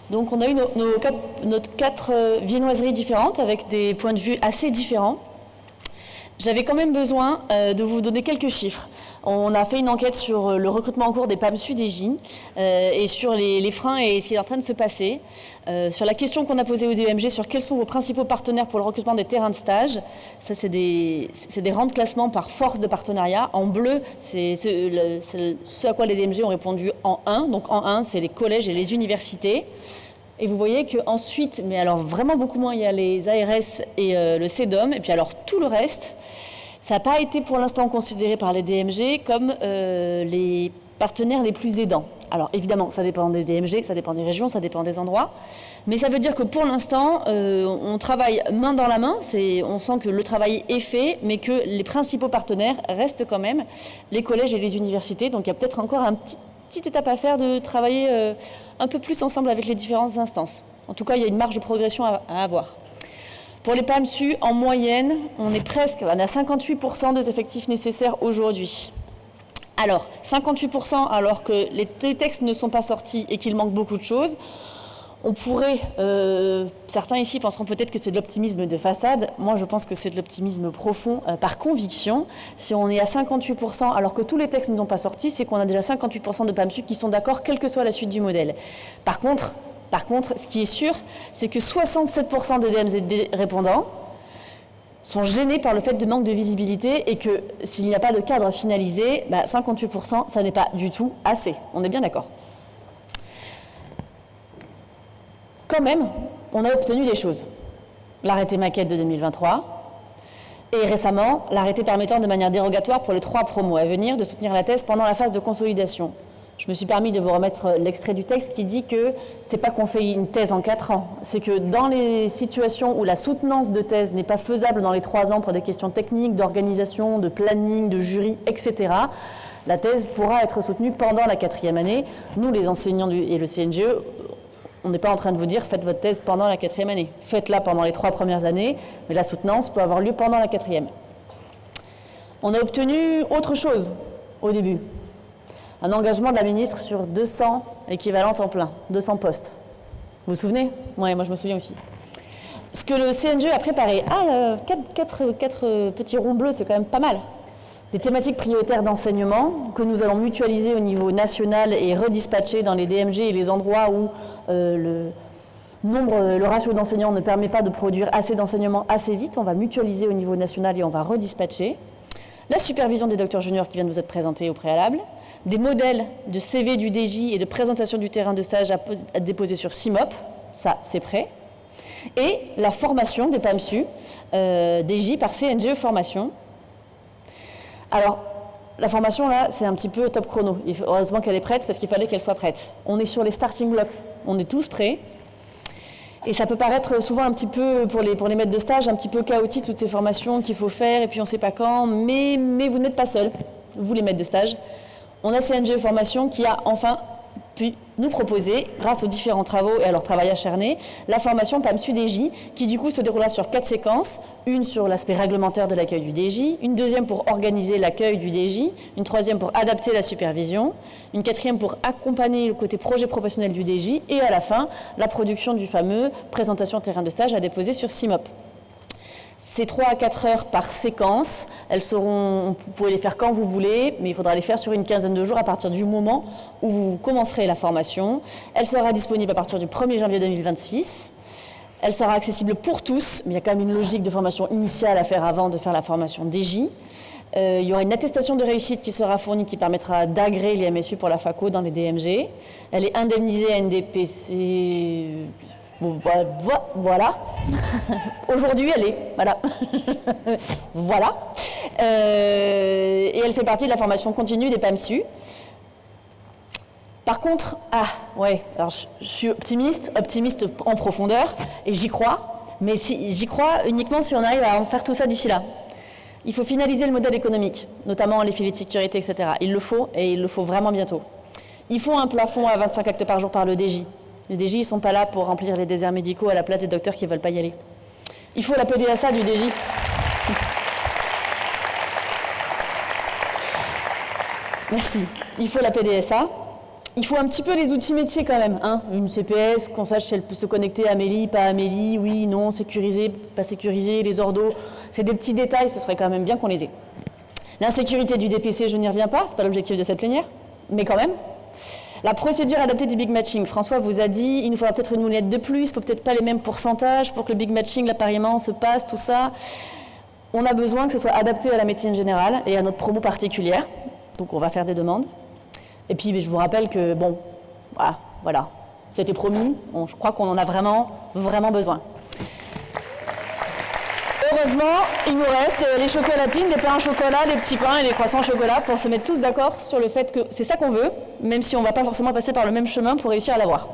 Donc on a eu nos quatre viennoiseries différentes avec des points de vue assez différents. J'avais quand même besoin de vous donner quelques chiffres. On a fait une enquête sur le recrutement en cours des PAMSU DJ et sur les freins et ce qui est en train de se passer. Sur la question qu'on a posée au DEMG sur quels sont vos principaux partenaires pour le recrutement des terrains de stage. Ça, c'est des rangs de classement par force de partenariat. En bleu, c'est ce à quoi les DMG ont répondu en 1. Donc en 1, c'est les collèges et les universités. Et vous voyez qu'ensuite, mais alors vraiment beaucoup moins, il y a les ARS et le CEDOM, et puis alors tout le reste, ça n'a pas été pour l'instant considéré par les DMG comme les partenaires les plus aidants. Alors évidemment, ça dépend des DMG, ça dépend des régions, ça dépend des endroits, mais ça veut dire que pour l'instant, on travaille main dans la main, on sent que le travail est fait, mais que les principaux partenaires restent quand même les collèges et les universités, donc il y a peut-être encore une petite étape à faire de travailler un peu plus ensemble avec les différentes instances. En tout cas, il y a une marge de progression à avoir. Pour les PAMSU, en moyenne, on a 58% des effectifs nécessaires aujourd'hui. Alors, 58% alors que les textes ne sont pas sortis et qu'il manque beaucoup de choses. On pourrait, certains ici penseront peut-être que c'est de l'optimisme de façade. Moi, je pense que c'est de l'optimisme profond par conviction. Si on est à 58% alors que tous les textes ne sont pas sortis, c'est qu'on a déjà 58% de PAMSU qui sont d'accord, quelle que soit la suite du modèle. Par contre, ce qui est sûr, c'est que 67% des DMZ répondants sont gênés par le fait de manque de visibilité et que s'il n'y a pas de cadre finalisé, 58%, ça n'est pas du tout assez. On est bien d'accord. Quand même, on a obtenu des choses. L'arrêté maquette de 2023 et récemment, l'arrêté permettant de manière dérogatoire pour les 3 promos à venir de soutenir la thèse pendant la phase de consolidation. Je me suis permis de vous remettre l'extrait du texte qui dit que c'est pas qu'on fait une thèse en 4 ans, c'est que dans les situations où la soutenance de thèse n'est pas faisable dans les 3 ans pour des questions techniques, d'organisation, de planning, de jury, etc., la thèse pourra être soutenue pendant la 4e année. Nous, les enseignants et le CNGE, on n'est pas en train de vous dire faites votre thèse pendant la 4e année. Faites-la pendant les 3 premières années, mais la soutenance peut avoir lieu pendant la 4e. On a obtenu autre chose au début. Un engagement de la ministre sur 200 équivalents temps plein, 200 postes. Vous vous souvenez ? Oui, moi je me souviens aussi. Ce que le CNGE a préparé, 4 petits ronds bleus, c'est quand même pas mal. Des thématiques prioritaires d'enseignement que nous allons mutualiser au niveau national et redispatcher dans les DMG et les endroits où le ratio d'enseignants ne permet pas de produire assez d'enseignement assez vite. On va mutualiser au niveau national et on va redispatcher. La supervision des docteurs juniors qui vient de vous être présentés au préalable. Des modèles de CV du DJ et de présentation du terrain de stage à déposer sur CIMOP. Ça, c'est prêt. Et la formation des PAMSU, DJ par CNGE Formation. Alors, la formation, là, c'est un petit peu top chrono. Heureusement qu'elle est prête, parce qu'il fallait qu'elle soit prête. On est sur les starting blocks. On est tous prêts. Et ça peut paraître souvent un petit peu, pour les maîtres de stage, un petit peu chaotique, toutes ces formations qu'il faut faire, et puis on ne sait pas quand. Mais vous n'êtes pas seuls, vous les maîtres de stage. On a CNGE Formation qui a enfin pu nous proposer, grâce aux différents travaux et à leur travail acharné, la formation PAMSU DJ, qui du coup se déroulera sur 4 séquences, une sur l'aspect réglementaire de l'accueil du DJ, une deuxième pour organiser l'accueil du DJ, une troisième pour adapter la supervision, une quatrième pour accompagner le côté projet professionnel du DJ, et à la fin, la production du fameux présentation terrain de stage à déposer sur CIMOP. C'est 3 à 4 heures par séquence. Vous pouvez les faire quand vous voulez, mais il faudra les faire sur une quinzaine de jours à partir du moment où vous commencerez la formation. Elle sera disponible à partir du 1er janvier 2026. Elle sera accessible pour tous, mais il y a quand même une logique de formation initiale à faire avant de faire la formation DJ. Il y aura une attestation de réussite qui sera fournie qui permettra d'agréer les MSU pour la FACO dans les DMG. Elle est indemnisée à NDPC... Bon, voilà. Aujourd'hui, elle est. Voilà. Voilà. Et elle fait partie de la formation continue des PAMSU. Par contre, alors je suis optimiste en profondeur, et j'y crois, mais j'y crois uniquement si on arrive à faire tout ça d'ici là. Il faut finaliser le modèle économique, notamment les filets de sécurité, etc. Il le faut, et il le faut vraiment bientôt. Il faut un plafond à 25 actes par jour par le DJ. Les DJ, ils ne sont pas là pour remplir les déserts médicaux à la place des docteurs qui ne veulent pas y aller. Il faut la PDSA du DJ. Merci. Il faut la PDSA. il faut un petit peu les outils métiers quand même, hein. Une CPS, qu'on sache si elle peut se connecter à Amélie, pas Amélie, oui, non, sécurisé, pas sécurisé, les ordos, c'est des petits détails, ce serait quand même bien qu'on les ait. L'insécurité du DPC, je n'y reviens pas, c'est pas l'objectif de cette plénière, mais quand même. La procédure adaptée du big matching, François vous a dit, il nous faudra peut-être une moulette de plus, il ne faut peut-être pas les mêmes pourcentages pour que le big matching, l'appariement se passe, tout ça. On a besoin que ce soit adapté à la médecine générale et à notre promo particulière, donc on va faire des demandes. Et puis je vous rappelle que, bon, voilà, c'était promis, je crois qu'on en a vraiment, vraiment besoin. Heureusement, il nous reste les chocolatines, les pains au chocolat, les petits pains et les croissants au chocolat pour se mettre tous d'accord sur le fait que c'est ça qu'on veut, même si on ne va pas forcément passer par le même chemin pour réussir à l'avoir.